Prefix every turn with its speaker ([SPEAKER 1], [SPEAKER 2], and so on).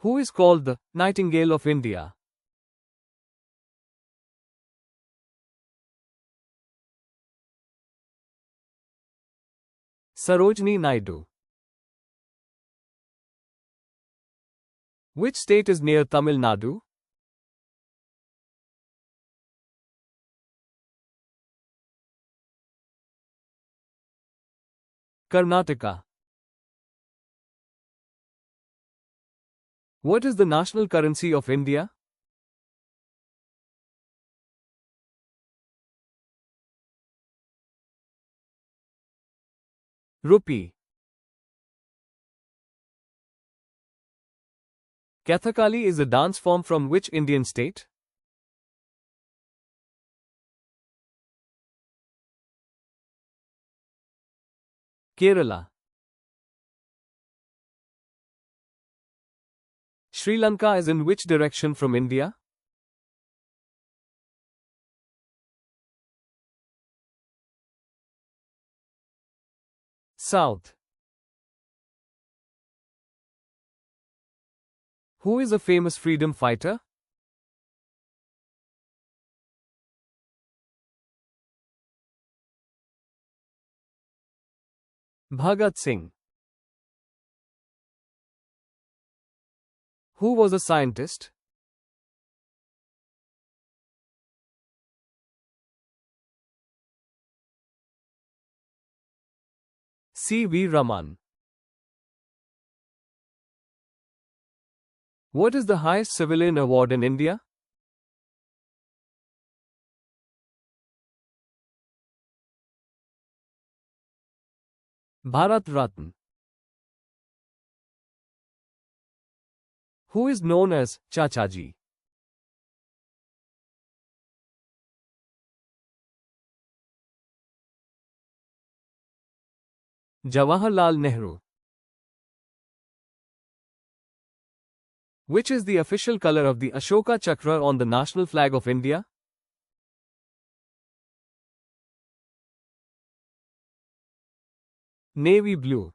[SPEAKER 1] Who is called the Nightingale of India? Sarojini Naidu. Which state is near Tamil Nadu? Karnataka. What is the national currency of India? Rupee. Kathakali is a dance form from which Indian state? Kerala. Sri Lanka is in which direction from India? South. Who is a famous freedom fighter? Bhagat Singh. Who was a scientist? C.V. Raman. What is the highest civilian award in India? Bharat Ratna. Who is known as Chachaji? Jawaharlal Nehru. Which is the official color of the Ashoka Chakra on the national flag of India? Navy blue.